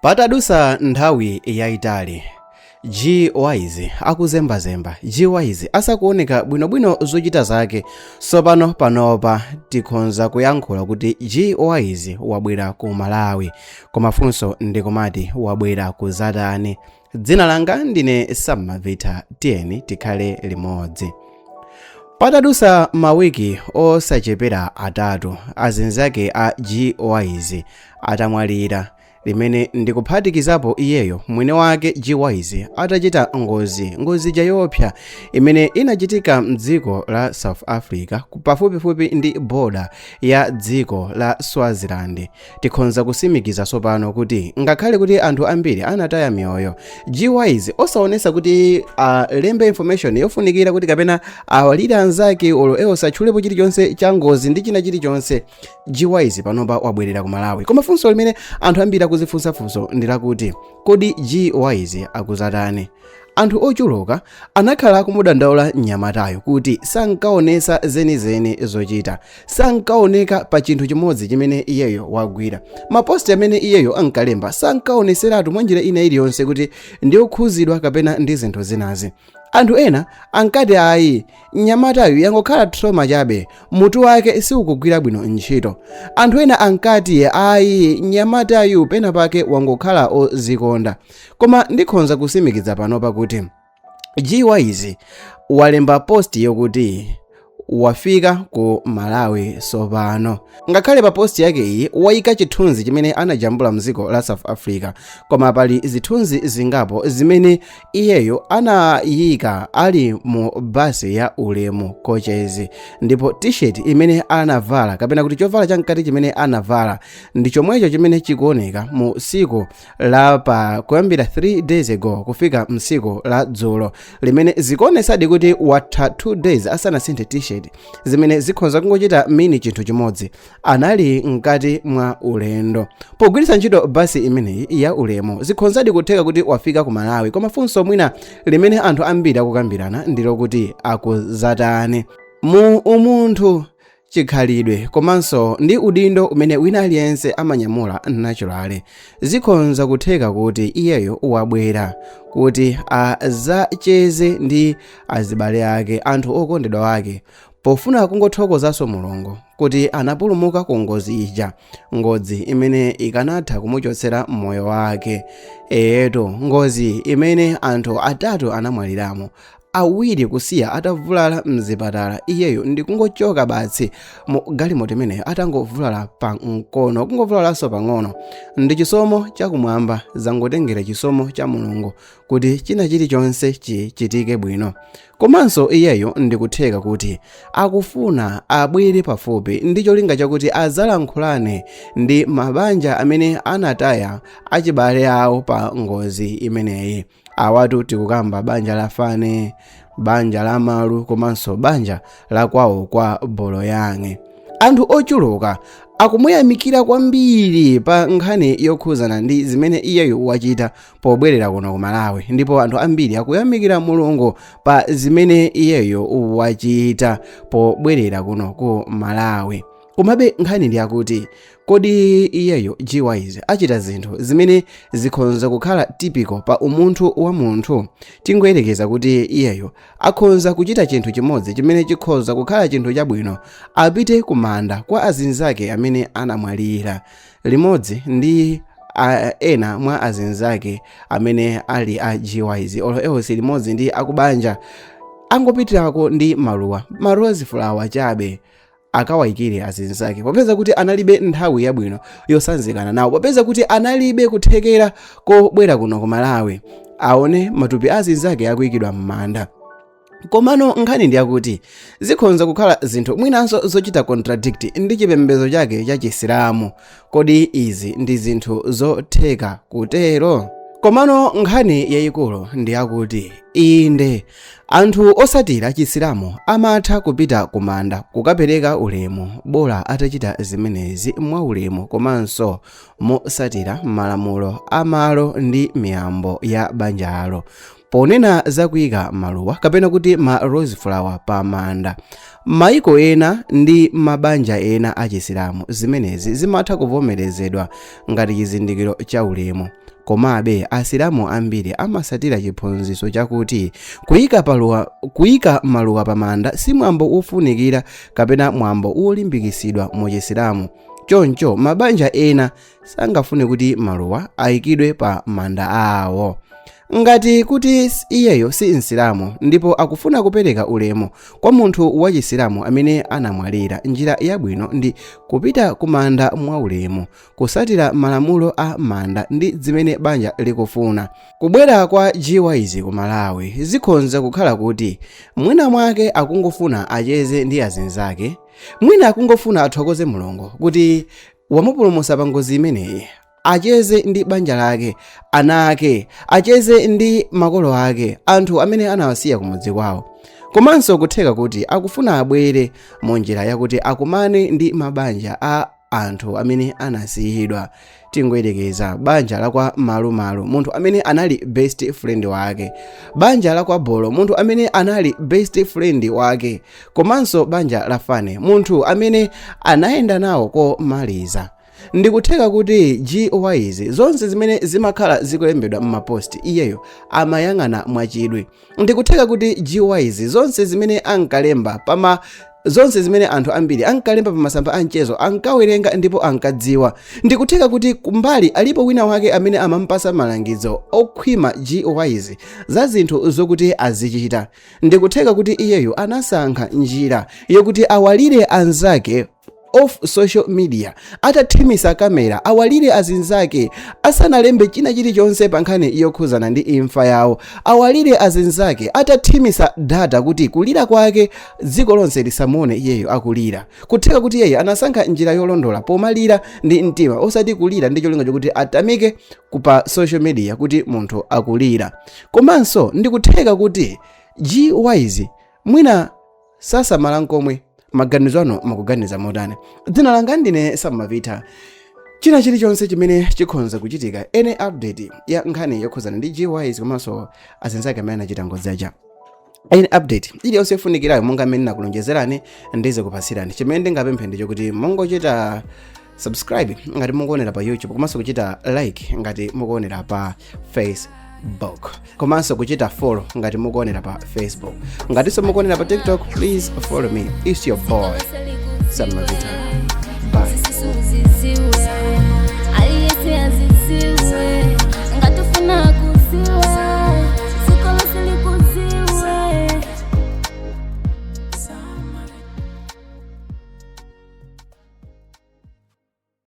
Patadusa nthawi yayitali, G-Wise akuzembazemba. G-Wise asakuoneka bwinobwino zochita zake. Sopano panopa tikhonza kuyankhula kuti G-Wise wabwera ku Malawi, koma funso ndikumati wabwera ku zatani. Dzina langa ndine Samavita, tiyeni tikhale limodzi. Patadusa mawiki osachepera atatu, azinzake a G-Wise atamwalira, limene ndikuphatikizapo iyeyo mwini wake G-Wise atachita ngozi yayopsa imene inachitika mdziko la South Africa pafupifupi ndi boda ya dziko la Swaziland. Tikhonza kusimikiza sopano kuti ngakhale kuti anthu ambiri anataya miyoyo, G-Wise osaonesa kuti alembe information yofunikira kuti kapena awalira anzake olo ewo satchulepo chilichonse cha ngozi ndi china chilichonse. G-Wise panopa wabwerera ku Malawi, koma funso limene anthu ambiri akuzifunsafunso ndilakuti kodi G-Wise akuzatani. Anthu ochuluka anakhala akumudandaula mnyamatayo kuti sankaonesa zenizeni zochita, sankaoneka pa chinthu chimodzi chimene iyeyo wagwira. Maposti amene iyeyo ankalemba sankaoneseratu mwa njira ina iliyonse kuti ndiokhuzidwa kapena ndi zinthu zinazi. Anthu ena ankati ayi, mnyamatayo yangokhala trauma chabe, mutu wake siukugwira bwino ntchito. Anthu ena ankati ayi, mnyamatayo pena pake wangokhala ozikonda. Koma ndikhonza kusimikiza panopa kuti G-Wise walemba posti yokuti wafika ku Malawi sopano. Ngakhale pa posti yake iyi wayika chithunzi chimene anajambula mdziko la South Africa, koma pali zithunzi zingapo zimene iyeyo anayika ali mu basi ya ulemu coaches, ndipo t-shirt imene anavala kapena kuti chovala chamkati chimene anavala ndi chomwecho chimene chikuoneka mu siku la pa kuyambira 3 days ago kufika msiku la dzulo, limene zikuonesadi kuti watha 2 days asanasinthe t-shirt zimene zikhonza kungochita mini chinthu chimodzi, anali mkati mwa ulendo. Pogwiritsa ntchito basi imeneyi ya ulemu zikhonzadi kutheka kuti wafika ku Malawi, koma funso mwina limene anthu ambiri akukambirana ndilo kuti akuzatani. Mu umunthu, chikhalidwe komanso ndi udindo umene wina aliyense amanyamula naturally, zikhonza kutheka kuti iyeyo wabwera kuti azacheze ndi azibale ake, anthu okondedwa ake, pofuna kungothokozaso Mulungu kuti anapulumuka ku ngozi ija, ngozi imene ikanatha kumuchotsera moyo wake. Ngozi imene anthu atatu anamwaliramo, awiri kusiya atavulala mzipatala, iyeyo ndikungochoka basi mu galimoto imeneyo atangovulala pa mkono, kungovulalanso pang'ono. Ndi chisomo chakumwamba, zangotengera chisomo cha Mulungu kuti china chilichonse chichitike bwino. Komanso iyeyo ndikutheka kuti akufuna abwere pafupi ndi cholinga chakuti azalankhulane ndi mabanja amene anataya achibale awo pa ngozi imeneyi. Awatu tikukamba banja la Fane, banja la Malu, komanso banja la kwawo kwa Boloyange. Anthu ochuluka akumuyamikira kwambiri pa nkhani yokhuzana ndi zimene iyeyo wachita pobwerera kuno ku Malawi, ndipo anthu ambiri akuyamikira Mulungu pa zimene iyeyo wachita pobwerera kuno ku Malawi. Komabe nkhani ndi yakuti kodi iyeyo G-Wise achita zinthu zimene zikhonza kukhala typical pa umunthu wa munthu. Tingoyerekeza kuti iyeyo akhonza kuchita chinthu chimodzi chimene chikhonza kukhala chinthu chabwino, apite kumanda kwa azinzake amene anamwalira, limodzi ndi ena mwa azinzake amene ali a G-Wise olo si limodzi ndi akubanja, angopitirako ndi maluwa, ma rose flower chabe, akawayikire azinzake popeza kuti analibe nthawi yabwino yosanzikana nawo, popeza kuti analibe kuthekera kobwera kuno ku Malawi aone matupi azinzake akuyikidwa m'manda. Komano nkhani ndi yakuti zikhonza kukhala zinthu mwinanso zochita contradict ndi chipembedzo chake cha Chisilamu. Kodi izi ndi zinthu zotheka kutero? Komano nkhani yayikulu ndi yakuti inde anthu osatira Chisilamu amatha kupita kumanda kukapereka ulemu, bola atachita zimenezi mwa ulemu komanso mosatira malamulo amalo ndi miyambo ya banjalo. ponena za kuyika maluwa kapena kuti ma rose flower pa manda. Maiko ena ndi mabanja ena achisilamu zimenezi zimatha kuvomerezedwa ngati chizindikiro cha ulemu. Komabe asilamu ambiri amasatira chiphunzitso chakuti kuyika maluwa pa manda si mwambo ofunikira kapena mwambo olimbikitsidwa mu chisilamu. Choncho mabanja ena sangafune kuti maluwa ayikidwe pa manda awo. Ngati kuti iyeyo si Msilamu ndipo akufuna kupereka ulemu kwa munthu wa Chisilamu amene anamwalira, njira yabwino ndi kupita ku manda mwa ulemu, kusatira malamulo a manda ndi zimene banja likufuna. Kubwera kwa G-Wise ku Malawi zikhonza kukhala kuti mwina mwake akungofuna acheze ndi azinzake, mwina akungofuna athokoze Mulungu kuti wamupulumutsa pa ngozi imeneyi, acheze ndi banja lake, ana ake, acheze ndi makolo ake, anthu amene anawasiya kumudzi kwawo. Komanso kutheka kuti akufuna abwere mu njira yakuti akumane ndi mabanja a anthu amene anasiyidwa. Tingoyerekeza banja la kwa Malumalu, munthu amene anali best friend wake, banja la kwa Bolo, munthu amene anali best friend wake, komanso banja la Fane, munthu amene anayenda nawo komaliza. Ndikutheka kuti G-Wise zonse zimene zimakhala zikulembedwa m'maposti iyeyo amayang'ana mwachidwi. Ndikutheka kuti G-Wise zonse zimene ankalemba zonse zimene anthu ambiri ankalemba pa masamba anchezo ankawerenga ndipo ankadziwa. Ndikutheka kuti kumbali alipo wina wake amene amampasa malangizo okhwima G-Wise za zinthu zokuti azichita. Ndikutheka kuti iyeyo anasankha njira yokuti awalire anzake off social media, atathimisa kamera awalire azinzake asanalembe china chilichonse pa nkhani yokhuzana ndi imfa yawo. Awalire azinzake atathimisa data kuti kulira kwake dziko lonse lisamuone iyeyo akulira. Kutheka kuti iyeyo anasankha njira yolondola pomalira ndi mtima osati kulira ndi cholinga chokuti atamike kupa social media kuti munthu akulira. Komanso ndikutheka kuti G-Wise mwina sasamala nkomwe maganizo ano makuganiza motani. Dzina langa ndine Samavita. China chilichonse chimene chikhonza kuchitika, ene update ya nkhani yokhuzana ndi G-Wise komanso azinzake amene anachita ngozi yaja, ene update iliyonse yofunikirayo monga mmene nakulonjezerani ndize kupasirani. Chimene ndingapemphe ndicho kuti mungochita subscribe ngati mukuonera pa YouTube, komanso kuchita like ngati mukuonera pa Facebook, komanso kuchita follow ngati mukuonera pa Facebook. Ngati so mukuonera pa TikTok, please follow me. It's your boy Samavita.